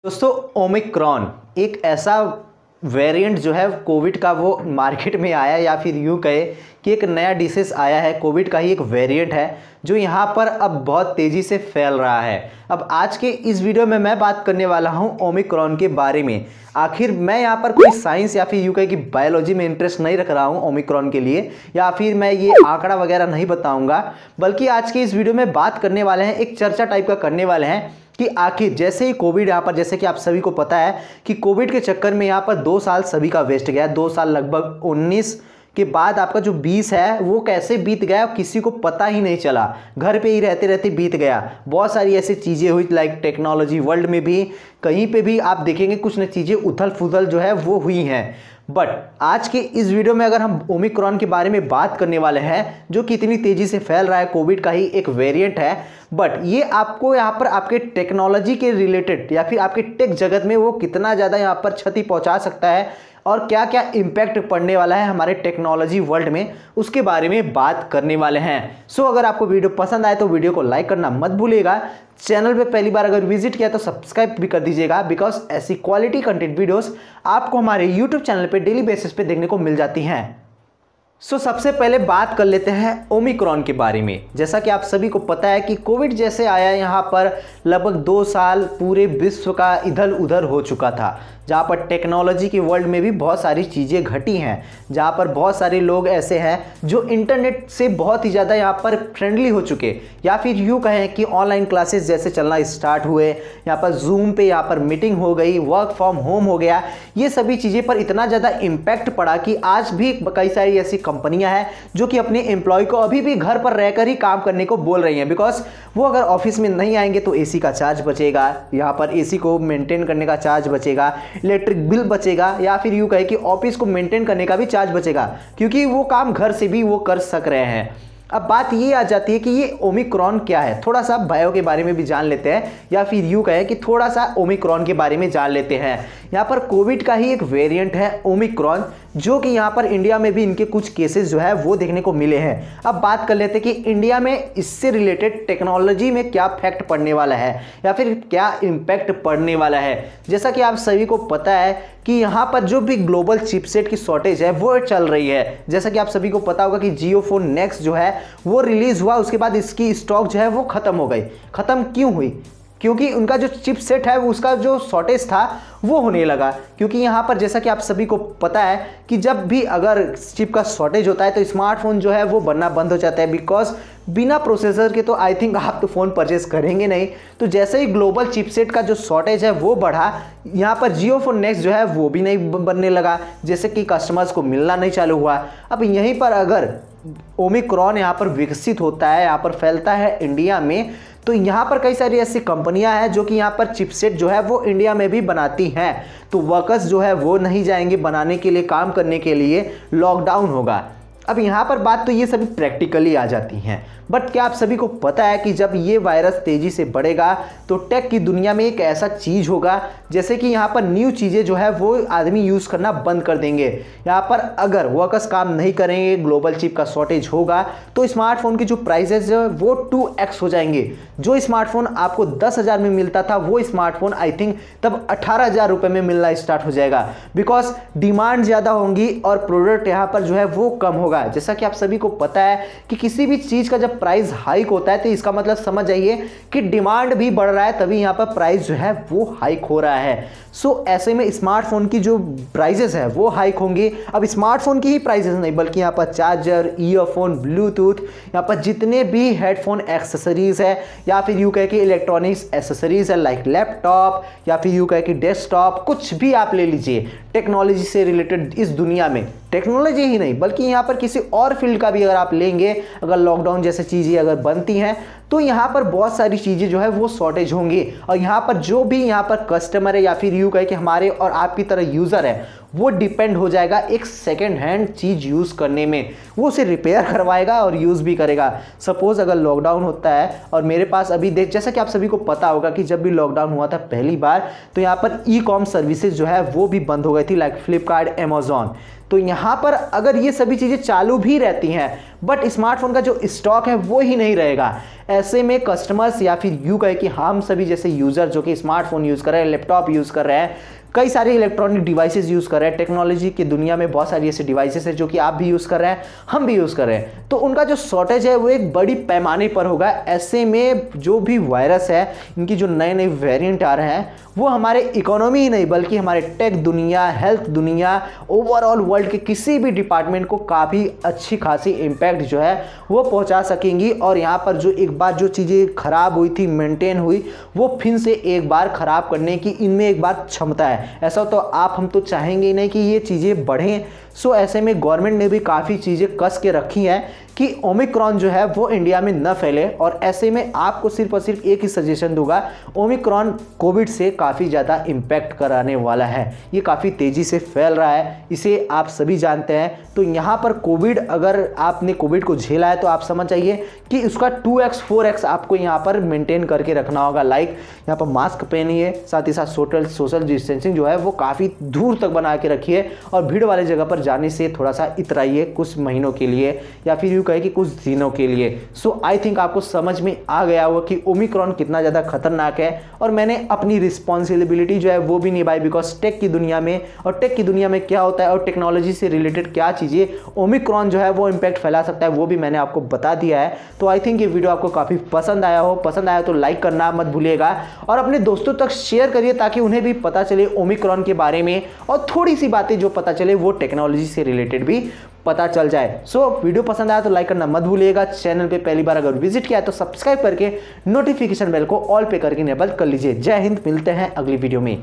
दोस्तों ओमिक्रॉन एक ऐसा वेरिएंट जो है कोविड का वो मार्केट में आया या फिर यूँ कहे कि एक नया डिसीज आया है। कोविड का ही एक वेरिएंट है जो यहाँ पर अब बहुत तेज़ी से फैल रहा है। अब आज के इस वीडियो में मैं बात करने वाला हूँ ओमिक्रॉन के बारे में। आखिर मैं यहाँ पर कोई साइंस या फिर यूँ कहे कि बायोलॉजी में इंटरेस्ट नहीं रख रहा हूँ ओमिक्रॉन के लिए, या फिर मैं ये आंकड़ा वगैरह नहीं बताऊँगा, बल्कि आज के इस वीडियो में बात करने वाले हैं, एक चर्चा टाइप का करने वाले हैं कि आखिर जैसे ही कोविड यहाँ पर, जैसे कि आप सभी को पता है कि कोविड के चक्कर में यहाँ पर 2 साल सभी का वेस्ट गया। 2 साल लगभग 19 के बाद आपका जो 20 है वो कैसे बीत गया किसी को पता ही नहीं चला। घर पे ही रहते रहते बीत गया। बहुत सारी ऐसी चीज़ें हुई, लाइक टेक्नोलॉजी वर्ल्ड में भी कहीं पे भी आप देखेंगे कुछ न चीज़ें उथल फुथल जो है वो हुई हैं। बट आज के इस वीडियो में अगर हम ओमिक्रॉन के बारे में बात करने वाले हैं जो कि इतनी तेज़ी से फैल रहा है, कोविड का ही एक वेरिएंट है, बट ये आपको यहाँ पर आपके टेक्नोलॉजी के रिलेटेड या फिर आपके टेक जगत में वो कितना ज़्यादा यहाँ पर क्षति पहुँचा सकता है और क्या क्या इम्पैक्ट पड़ने वाला है हमारे टेक्नोलॉजी वर्ल्ड में, उसके बारे में बात करने वाले हैं। सो अगर आपको वीडियो पसंद आए तो वीडियो को लाइक करना मत भूलिएगा। चैनल पे पहली बार अगर विजिट किया तो सब्सक्राइब भी कर दीजिएगा, बिकॉज ऐसी क्वालिटी कंटेंट वीडियोस आपको हमारे यूट्यूब चैनल पे डेली बेसिस पे देखने को मिल जाती हैं। सो सबसे पहले बात कर लेते हैं ओमिक्रॉन के बारे में। जैसा कि आप सभी को पता है कि कोविड जैसे आया यहाँ पर लगभग 2 साल पूरे विश्व का इधर उधर हो चुका था, जहाँ पर टेक्नोलॉजी की वर्ल्ड में भी बहुत सारी चीज़ें घटी हैं, जहाँ पर बहुत सारे लोग ऐसे हैं जो इंटरनेट से बहुत ही ज़्यादा यहाँ पर फ्रेंडली हो चुके, या फिर यूँ कहें कि ऑनलाइन क्लासेस जैसे चलना स्टार्ट हुए, यहाँ पर जूम पे यहाँ पर मीटिंग हो गई, वर्क फ्रॉम होम हो गया। ये सभी चीज़ें पर इतना ज़्यादा इम्पैक्ट पड़ा कि आज भी कई सारी ऐसी कंपनियां हैं जो कि अपने एम्प्लॉय को अभी भी घर पर रहकर ही काम करने को बोल रही हैं, बिकॉज वो अगर ऑफिस में नहीं आएंगे तो एसी का चार्ज बचेगा, यहाँ पर एसी को मेंटेन करने का चार्ज बचेगा, इलेक्ट्रिक बिल बचेगा, या फिर यूँ कहे कि ऑफिस को मेंटेन करने का भी चार्ज बचेगा, क्योंकि वो काम घर से भी वो कर सक रहे हैं। अब बात ये आ जाती है कि ये ओमिक्रॉन क्या है। थोड़ा सा बायो के बारे में भी जान लेते हैं, या फिर यूँ कहें कि थोड़ा सा ओमिक्रॉन के बारे में जान लेते हैं। यहाँ पर कोविड का ही एक वेरिएंट है ओमिक्रॉन, जो कि यहाँ पर इंडिया में भी इनके कुछ केसेस जो है वो देखने को मिले हैं। अब बात कर लेते हैं कि इंडिया में इससे रिलेटेड टेक्नोलॉजी में क्या फैक्ट पड़ने वाला है या फिर क्या इम्पैक्ट पड़ने वाला है। जैसा कि आप सभी को पता है कि यहाँ पर जो भी ग्लोबल चिपसेट की शॉर्टेज है वो चल रही है। जैसा कि आप सभी को पता होगा कि जियो फोन नेक्स्ट जो है वो रिलीज हुआ, उसके बाद इसकी स्टॉक जो है वो खत्म हो गई। खत्म क्यों हुई? क्योंकि उनका जो चिपसेट है उसका जो शॉर्टेज था वो होने लगा। क्योंकि यहाँ पर जैसा कि आप सभी को पता है कि जब भी अगर चिप का शॉर्टेज होता है तो स्मार्टफोन जो है वो बनना बंद हो जाता है, बिकॉज बिना प्रोसेसर के तो आई थिंक आप तो फ़ोन परचेस करेंगे नहीं। तो जैसे ही ग्लोबल चिपसेट का जो शॉर्टेज है वो बढ़ा, यहाँ पर जियो फोन नेक्स्ट जो है वो भी नहीं बनने लगा, जैसे कि कस्टमर्स को मिलना नहीं चालू हुआ। अब यहीं पर अगर ओमिक्रॉन यहाँ पर विकसित होता है, यहाँ पर फैलता है इंडिया में, तो यहाँ पर कई सारी ऐसी कंपनियां हैं जो कि यहाँ पर चिपसेट जो है वो इंडिया में भी बनाती हैं। तो वर्कर्स जो है वो नहीं जाएंगे बनाने के लिए, काम करने के लिए, लॉकडाउन होगा। अब यहाँ पर बात तो ये सभी प्रैक्टिकली आ जाती हैं, बट क्या आप सभी को पता है कि जब ये वायरस तेज़ी से बढ़ेगा तो टेक की दुनिया में एक ऐसा चीज़ होगा जैसे कि यहाँ पर न्यू चीज़ें जो है वो आदमी यूज़ करना बंद कर देंगे। यहाँ पर अगर वर्कर्स काम नहीं करेंगे, ग्लोबल चिप का शॉर्टेज होगा, तो स्मार्टफोन की जो प्राइसेस है वो 2x हो जाएंगे। जो स्मार्टफोन आपको 10,000 में मिलता था वो स्मार्टफोन आई थिंक तब 18,000 रुपये में मिलना स्टार्ट हो जाएगा, बिकॉज डिमांड ज़्यादा होंगी और प्रोडक्ट यहाँ पर जो है वो कम होगा। जैसा कि आप सभी को पता है कि किसी भी चीज़ का जब प्राइस हाइक होता है तो इसका मतलब समझ जाइए कि डिमांड भी बढ़ रहा है, तभी यहाँ पर प्राइस जो है वो हाइक हो रहा है। सो ऐसे में स्मार्टफोन की जो प्राइसेस है वो हाइक होंगे। अब स्मार्टफोन की ही प्राइसेस नहीं, बल्कि यहाँ पर चार्जर, ईयरफोन, ब्लूटूथ, यहाँ पर जितने भी हेडफोन एक्सेसरीज है या फिर यूँ कहे कि इलेक्ट्रॉनिक्स एक्सेसरीज है, लाइक लैपटॉप या फिर यूँ कहे कि डेस्कटॉप, कुछ भी आप ले लीजिए टेक्नोलॉजी से रिलेटेड। इस दुनिया में टेक्नोलॉजी ही नहीं बल्कि यहाँ पर किसी और फील्ड का भी अगर आप लेंगे, अगर लॉकडाउन जैसी चीज़ें अगर बनती हैं तो यहाँ पर बहुत सारी चीज़ें जो है वो शॉर्टेज होंगी। और यहाँ पर जो भी यहाँ पर कस्टमर है या फिर यूँ कहे कि हमारे और आपकी तरह यूज़र है, वो डिपेंड हो जाएगा एक सेकेंड हैंड चीज़ यूज़ करने में। वो उसे रिपेयर करवाएगा और यूज़ भी करेगा। सपोज़ अगर लॉकडाउन होता है और मेरे पास अभी जैसा कि आप सभी को पता होगा कि जब भी लॉकडाउन हुआ था पहली बार, तो यहाँ पर ई कॉम सर्विसेज जो है वो भी बंद हो गई थी, लाइक फ्लिपकार्ट, अमेजॉन। तो यहाँ पर अगर ये सभी चीज़ें चालू भी रहती हैं बट स्मार्टफोन का जो स्टॉक है वो ही नहीं रहेगा। ऐसे में कस्टमर्स या फिर यूँ कहे कि हम सभी जैसे यूज़र जो कि स्मार्टफोन यूज़ कर रहे हैं, लैपटॉप यूज़ कर रहे हैं, कई सारे इलेक्ट्रॉनिक डिवाइसेस यूज़ कर रहे हैं, टेक्नोलॉजी की दुनिया में बहुत सारी ऐसे डिवाइसेस हैं जो कि आप भी यूज़ कर रहे हैं, हम भी यूज़ कर रहे हैं, तो उनका जो शॉर्टेज है वो एक बड़ी पैमाने पर होगा। ऐसे में जो भी वायरस है, इनकी जो नए नए वेरिएंट आ रहे हैं, वो हमारे इकोनॉमी ही नहीं बल्कि हमारे टेक दुनिया, हेल्थ दुनिया, ओवरऑल वर्ल्ड के किसी भी डिपार्टमेंट को काफ़ी अच्छी खासी इम्पैक्ट जो है वो पहुंचा सकेंगी। और यहाँ पर जो एक बार जो चीज़ें खराब हुई थी, मेंटेन हुई, वो फिर से एक बार ख़राब करने की इनमें एक बार क्षमता है। ऐसा तो आप हम तो चाहेंगे ही नहीं कि ये चीज़ें बढ़ें। सो ऐसे में गवर्नमेंट ने भी काफ़ी चीज़ें कस के रखी हैं कि ओमिक्रॉन जो है वो इंडिया में न फैले। और ऐसे में आपको सिर्फ और सिर्फ एक ही सजेशन दूंगा, ओमिक्रॉन कोविड से काफ़ी ज़्यादा इम्पैक्ट कराने वाला है। ये काफ़ी तेज़ी से फैल रहा है, इसे आप सभी जानते हैं। तो यहाँ पर कोविड, अगर आपने कोविड को झेला है तो आप समझ जाइए कि उसका 2x 4x आपको यहाँ पर मेंटेन करके रखना होगा। लाइक यहाँ पर मास्क पहनिए, साथ ही साथ सोशल डिस्टेंसिंग जो है वो काफ़ी दूर तक बना के रखिए, और भीड़ वाले जगह पर जाने से थोड़ा सा इतराइए कुछ महीनों के लिए या फिर यूँ कहे कि कुछ दिनों के लिए। सो आई थिंक आपको समझ में आ गया होगा कि ओमिक्रॉन कितना ज़्यादा खतरनाक है, और मैंने अपनी रिस्पॉन्सिबिलिटी जो है वो भी निभाई, बिकॉज टेक की दुनिया में, और टेक की दुनिया में क्या होता है और टेक्नोलॉजी से रिलेटेड क्या चीज़ें ओमिक्रॉन जो है वो इम्पैक्ट फैला सकता है वो भी मैंने आपको बता दिया है। तो आई थिंक ये वीडियो आपको काफ़ी पसंद आया हो। पसंद आया तो लाइक करना मत भूलिएगा, और अपने दोस्तों तक शेयर करिए ताकि उन्हें भी पता चले ओमिक्रॉन के बारे में, और थोड़ी सी बातें जो पता चले वो टेक्नोलॉजी से रिलेटेड भी पता चल जाए। सो वीडियो पसंद आया तो लाइक करना मत भूलिएगा। चैनल पे पहली बार अगर विजिट किया है तो सब्सक्राइब करके नोटिफिकेशन बेल को ऑल पे करके इनेबल कर लीजिए। जय हिंद, मिलते हैं अगली वीडियो में।